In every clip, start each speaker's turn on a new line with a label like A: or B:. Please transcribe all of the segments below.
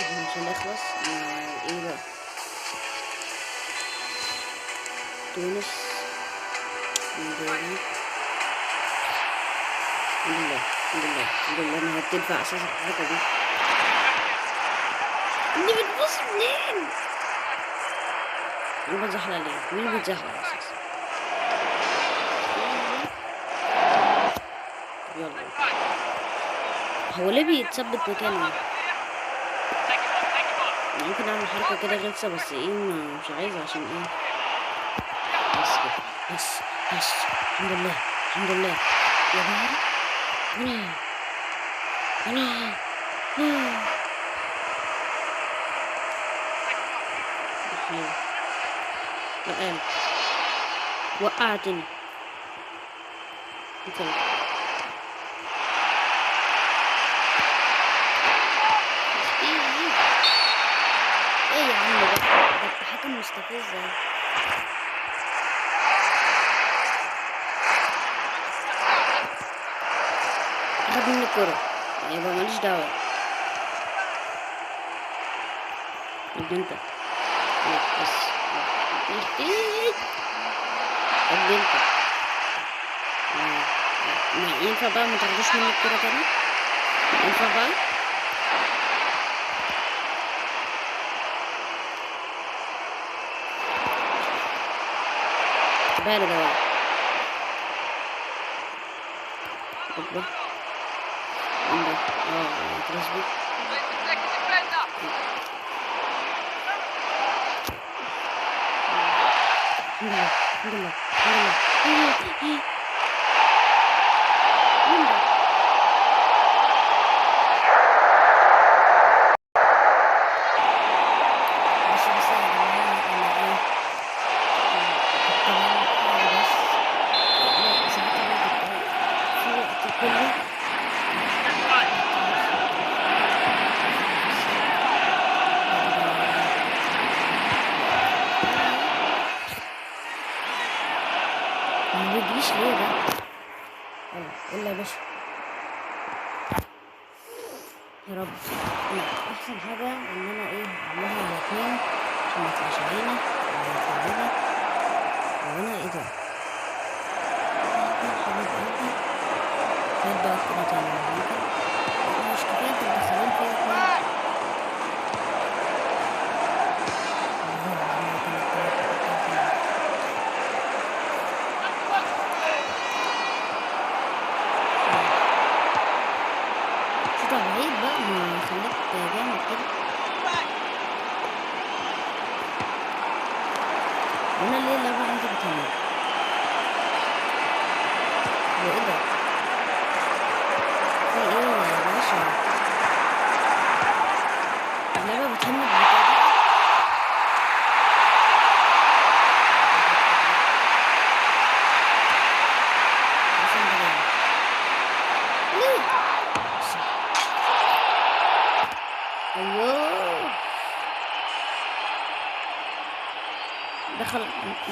A: عشان نخلص ايه بقى؟ تونس، الجزائر. الحمد لله الحمد لله الحمد لله انها بتدفع اساسا الحركة دي. انت بتبص منين؟ انا بتزحلق ليه؟ مين اللي بيتزحلق اساسا؟ يلا، هو ليه بيتثبت مكانه؟ ممكن اعمل حركة كده غلسة بس ايه، مش عايزة عشان ايه. بس كده، بس الحمد لله الحمد لله. يا بابا انا الآن وقعتني. انت ايه يا عم ده التحكم مستفزة. خد مني الكرة يبقى ماليش دعوة. ابن انت بس ابن انت ينفع بقى ما تاخدوش مني الكرة تاني؟ ينفع بقى؟ بارد اوي. اكبر عندك ترسبي. الحمد لله الحمد لله الحمد لله. ما بيجيش ليه ده؟ يلا يا باشا يا رب. احسن حاجه ان انا ايه اعملها على 2 عشان ما يطلعش علينا ولا يطلع علينا. وانا ايه ده؟ حبيب قلبي هات بقى الكرة تاني. مش كفايه انتوا مدخلين فيها 2؟ بعيد بقى ما خليك جامد كده. وانا ليه اللعبة عندي بتهمل؟ هو ايه ده؟ في ايه يا باشا؟ اللعبة بتهمل بتاعتي.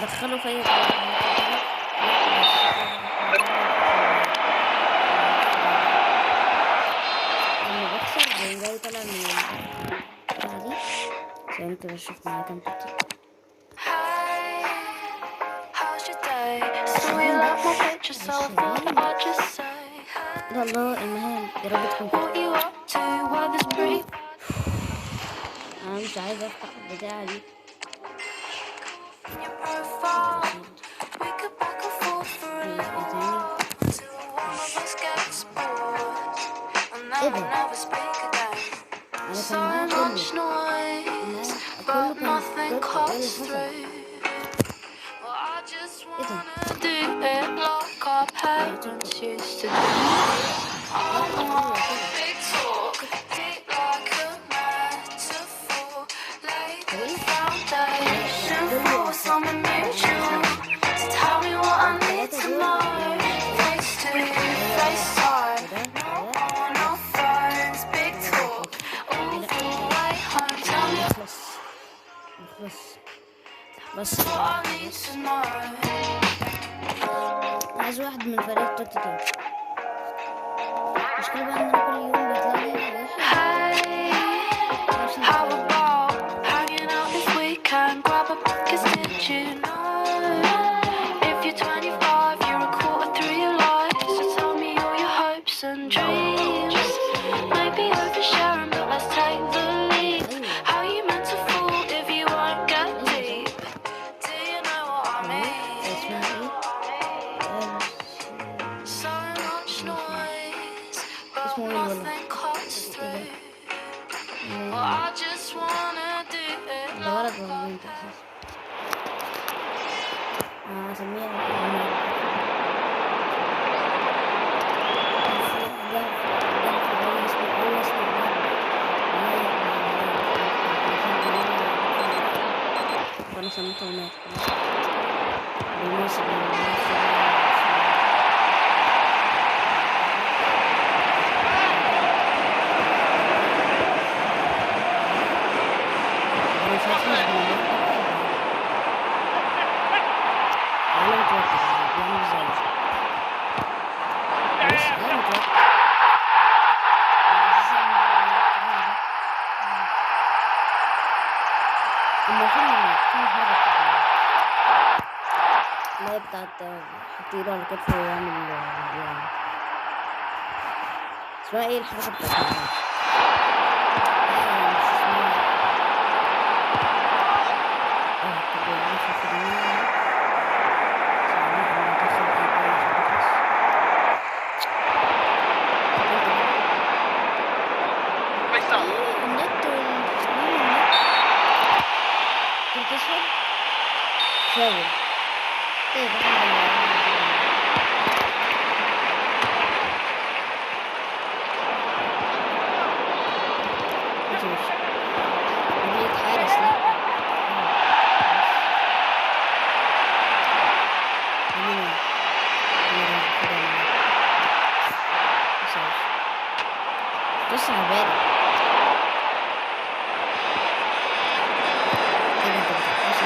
A: دخلوا في لما بخسر جاي طالع من البتاعة دي عشان انت بشوف معايا كام تكتيك. الله المهام يا رب تكون انا مش عايز افتح البتاعة دي. ايه ده؟ انا كان معايا كله كان ضد. ايه اللي حصل؟ بس عايز واحد من فريق توتي تاني. المشكلة بقى ان انا كل يوم بيطلع لي واحد
B: you know, if you're 25, you're a quarter through your life. So tell me all your hopes and dreams. Maybe oversharing, but let's take the lead. How you meant to fall if you won't get deep? Do you know what I mean? So much noise, but nothing cuts through. Well, I just wanna do it
A: ده غلط
B: like
A: ولا
B: I
A: انت
B: have.
A: اساسا؟ هسميها وانا سميتها وناس بالمناسبة انا مش عارف ولا متوقع بيعمل ازاي بس انا متوقع المفروض في حاجة اللي هي بتاعت حط ايده على كتفه ويعمل يعني اسمها ايه الحركة بتاعتها؟ مش اسمها طب يعني النت والتسود فاول طيب الحمد لله مش بيتحارس لا بص على بالي كده انت بتحس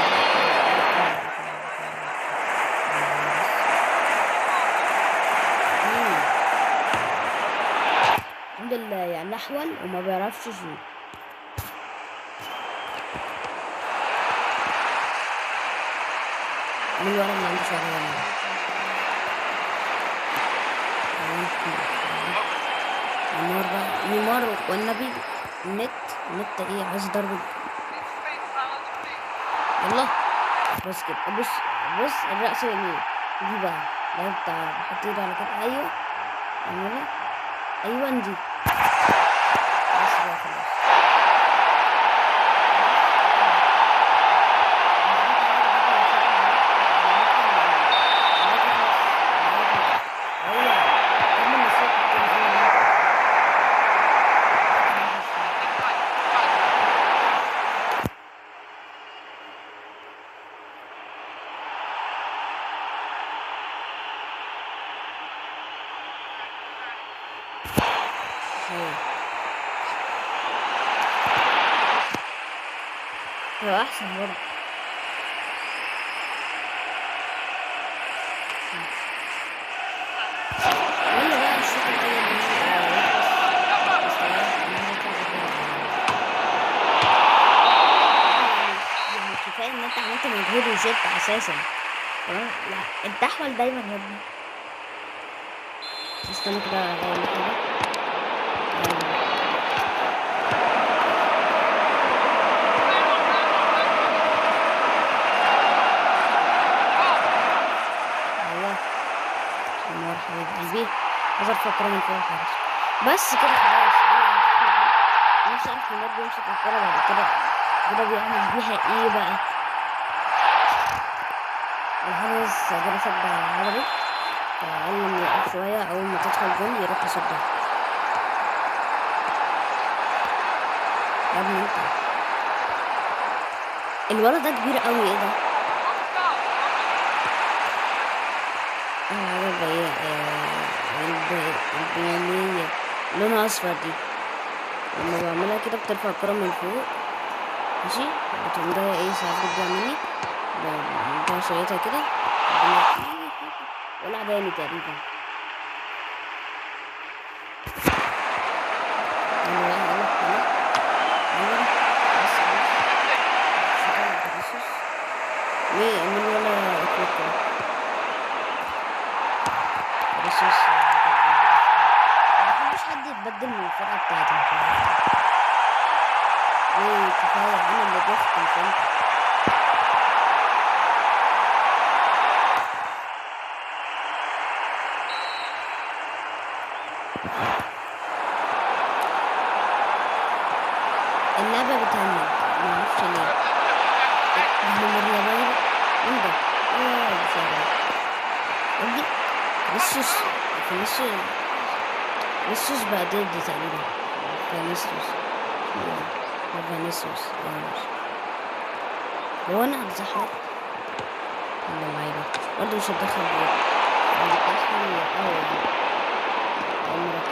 A: الحمد لله يعني احول وما بيعرفش يشوط من ورا اللي عنده شعر نيمار بقى نيمار والنبي النت ايه عايز ضرب يلا بس كده بص الرأس اليمين دي بقى ده بتاع حط ايده على كده ايوه اعملها ايوه دي بس بقى خلاص هو احسن برضه ولا بقى الشوط الاول يعني كفايه ان انت عملت مجهود وجبت اساسا تمام لا انت احول دايما يا ابني استنى كده اغير كده حبيب قلبي هزار فكرة من فوق الحارس بس كده خلاص نفسي اعرف نيمار بيمسك الكورة بعد كده بيعمل بيها ايه بقى الحارس ده صدع عربي فقال لي يقف شوية اول ما تدخل جول يروح يصدع يا ابني انت الولد ده كبير قوي ايه ده البنيانية لونها اصفر دي لما بعملها كده بترفع الكرة من فوق ماشي بتقوم جاية ايه ساعات بتضيع مني بقوم شايطها كده ولا عداني تقريبا اتبدل من الفرقة بتاعتي مش عارف ليه. كفاية انا اللي بختم فهمت. اللعبة بتهنج معرفش ليه. احنا من اليابان. مين ده؟ مش عارف. ودي فينيسيوس فينيسيوس فينيسيوس بقى ضد تقريبا. فينيسيوس فينيسيوس هو انا اتزحلق ولا اللعيبة برضه مش هتدخل جول. هتدخل اول عمرك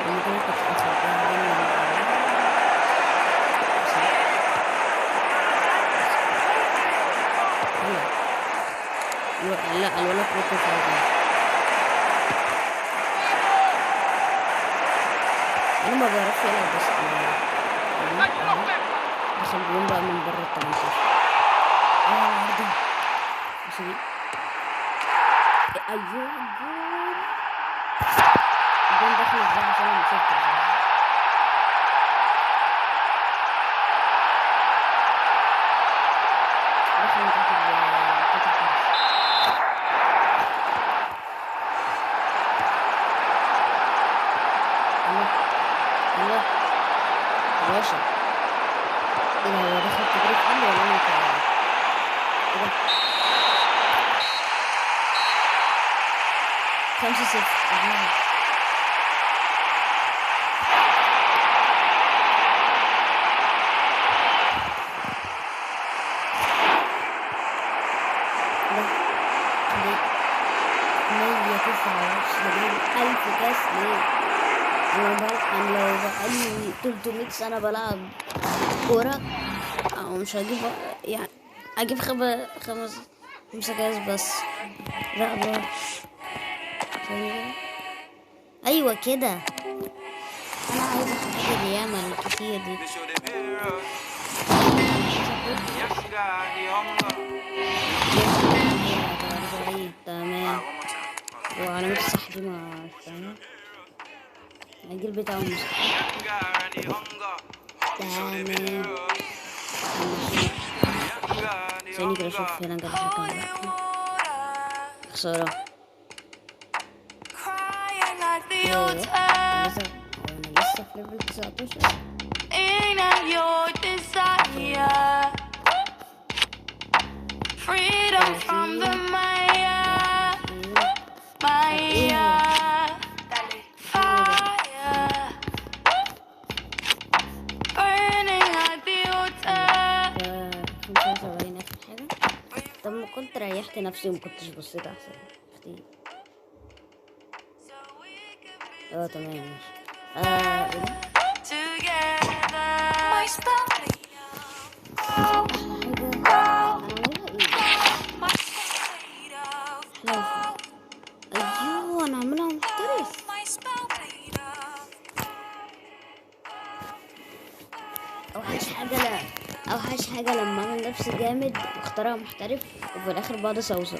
A: ممكن كنت لا الولد ممكن انا ما بعرفش العب بس دخل جون بقى من بره ال 18. عرضي ماشي. ايوه الجون دخل ازاي عشان انا شفته. دخل من تحت الحارس. الله يا باشا. ايه ده هو دخل تجريف حد ولا انا كده؟ 5-0. ألف كاس ليه؟ أنا لو بقالي 300 سنة بلعب كورة أو مش هجيب يعني أجيب خمسة كاس بس. لا بقى أيوة كده. أنا عايز الحاجات اللي يعمل الكتير دي. تمام. وعلامات الصح دي ما فاهمة. الجيل بتاعه مش تمام. ثاني كده اشوف هنا قد حاجة ولا لا. خسارة. انا لسه في ليفل 19. Freedom from the Maya. Fire. Burning like the altar. طب ما كنت ريحت نفسي وما كنتش بصيت احسن كتير. تمام ايوه انا عاملها محترف. اوحش حاجه لما اعمل نفسي جامد واختارها محترف وفي الاخر بقعد اصوصو.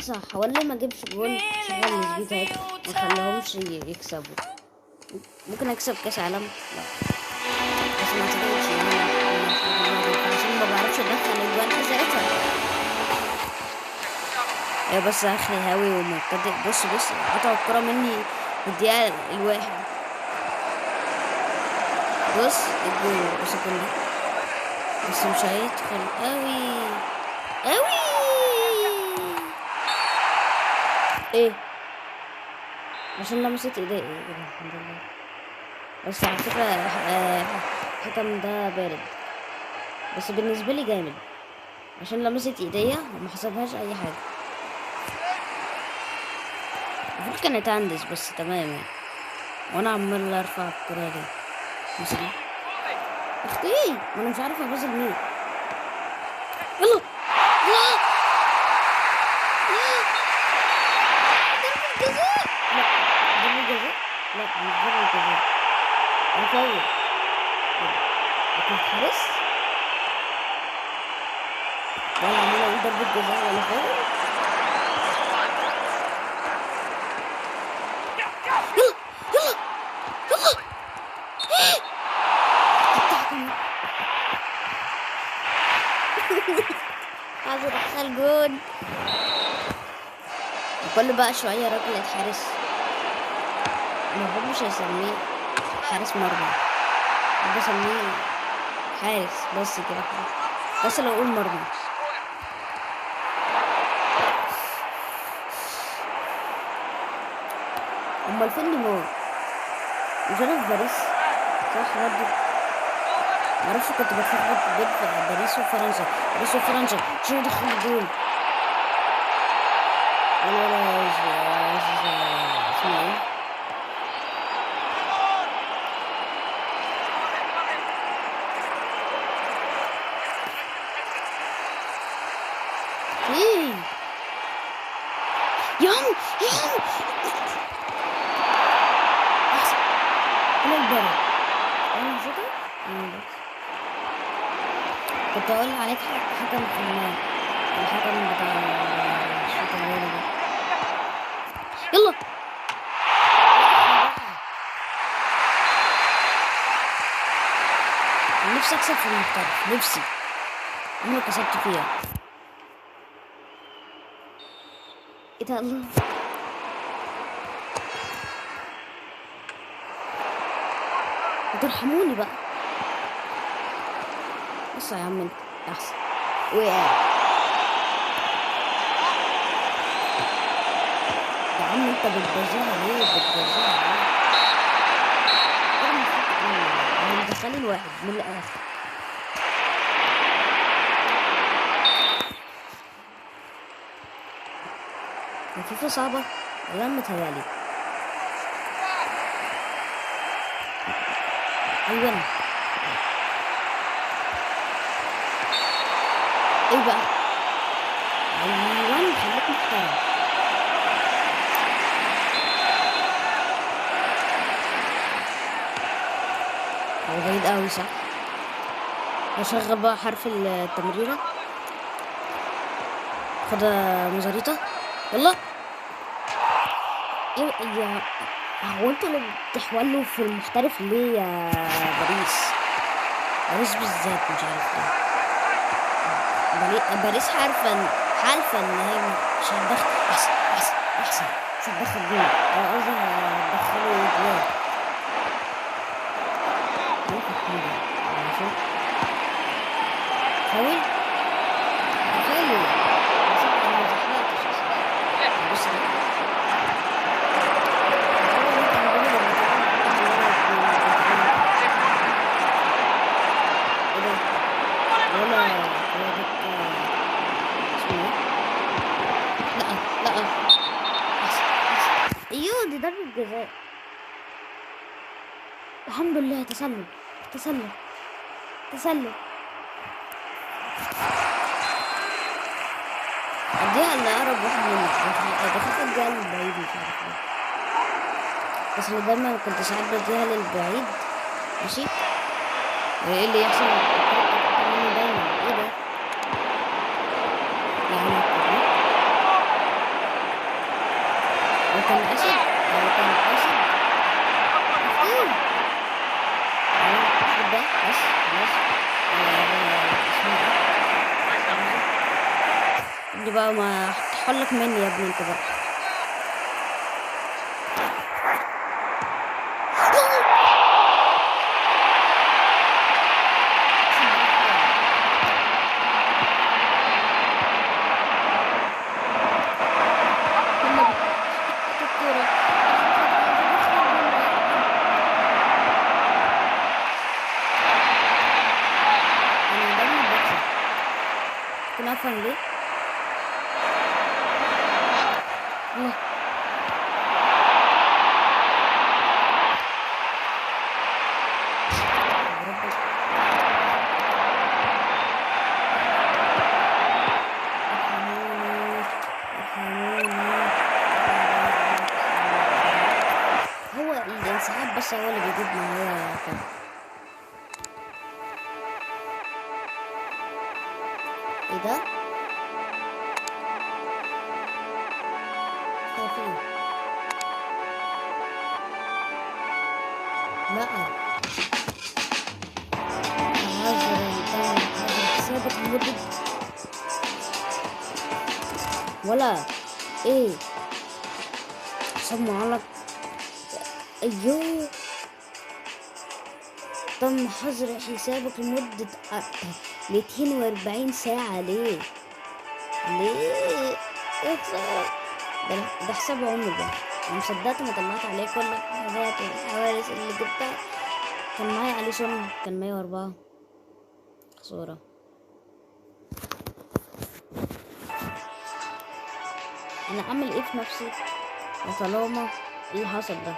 A: صح ولا ما اجيبش جول شغل نسبتها هيك ما خليهمش يكسبوا. ممكن اكسب كاس عالم لا بس ما اعتقدش عشان ما بعرفش ادخل الجوان ساعتها. يا بس اخي هاوي ومبتدئ. بص قطع الكرة مني في الدقيقة الواحد. بص الجول بص كله بس مش هيدخل قوي ايه عشان لمست ايدي الحمد لله. بس على فكرة الحكم ده بارد بس بالنسبة لي جامد عشان لمست ايديا وما حسبهاش اي حاجة. المفروض كانت هندس بس تمام يعني. وانا عمال ارفع الكرة دي مثلا اختي وانا مش عارفة ابازل مين. يلا لا مش ضربة جزاء. انا فاول لكن حارس ولا عمال اقول ضربة جزاء ولا فاول. وكل بقى شوية ركلة حارس. المفروض مش هيسميه حارس مرمى، ده سميه حارس بس كده خلاص. بس لو اقول مرمى. امال فين نيمار؟ مش انا في باريس صح برضه؟ معرفش، كنت بتلخبط بين باريس وفرنسا. باريس وفرنسا شو دخل الجول؟ ولا اسمه ايه؟ ايه يام يام احسن. انا البرد انا نسيته. بس كنت اقول عليك حكم فنان، الحكم بتاع الشوط الاول ده. يلا نفسي اكسب في المحترف، نفسي. عمري كسبت فيها. ايه ده؟ الله، ترحموني بقى. بص يا عم انت احسن. وقع يا عم، انت بتبازيها ليه؟ بتبازيها ليه؟ انا مدخلي الواحد من الاخر. الفيفا صعبة ولا انا متهيألي؟ ايوه ايه بقى؟ ايوه خليك محترم. هو بعيد قوي صح؟ هشغل بقى حرف التمريرة. خد مزاريطة. يلا. ايه يا، هو انتوا اللي بتحولوا في المحترف ليه يا باريس؟ باريس بالذات مش عارف ليه. باريس حالفة ان هي مش هتدخل. احسن مش هتدخل جول. انا قصدي هتدخلوا جول. فاول فاول. بص لا ايوه دي ضربة جزاء. الحمد لله. تسلل اديها لأقرب واحد منك. بخاف اديها للبعيد مش عارف ليه، بس انا دايما كنت ساعات بديها للبعيد. ماشي. ايه اللي يحصل؟ دايما ايه ده يعني؟ لو كان اسد ده بس خلاص. دي بقى ما هتحلك مني يا ابني انت بقى. عارفة ليه؟ الله. هو الانسحاب بس هو اللي بيجيب معايا كده. ايه ده؟ خايفين. لا حسابك مدد ولا ايه؟ حساب معلق. ايوه، تم حظر حسابك لمدة 240 ساعة. ليه؟ ليه؟ ده حساب عمري ده. انا مصدقت ما طلعت عليه كل الحاجات والحوادث اللي جبتها. كان معايا أليسون، كان 104. خسارة. انا اعمل ايه في نفسي وطالما اللي حصل ده؟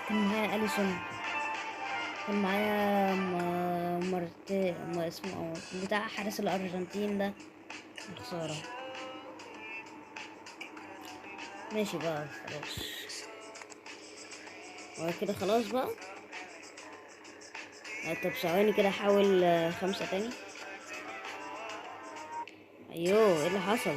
A: كان معايا أليسون، كان معايا ما اسمه بتاع حارس الأرجنتين ده. خسارة. ماشي بقى خلاص. هو كده خلاص بقى. طب ثواني كده احاول 5 تاني. ايوه، ايه اللي حصل؟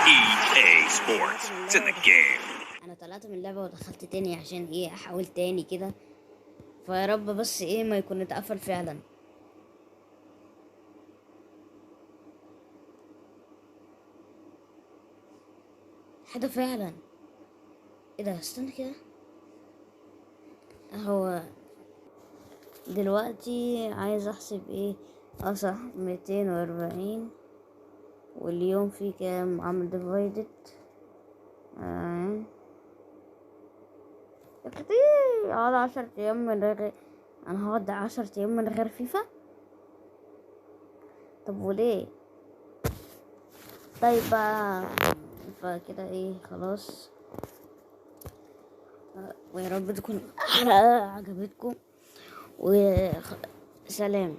C: EA Sports. It's in the game.
A: انا طلعت من اللعبة ودخلت تاني عشان ايه احاول تاني كده. فيا رب بس ايه ما يكون اتقفل فعلا. حاجة فعلا. ايه ده؟ استنى كده. هو دلوقتي عايز احسب ايه؟ صح، 240. واليوم فيه كام؟ عامل ديفايدد كتير. اقعد 10 ايام من غير، انا هقعد 10 ايام من غير فيفا؟ طب وليه؟ طيب بقى، فكده ايه خلاص. ويا رب تكون الحلقة عجبتكم، وسلام.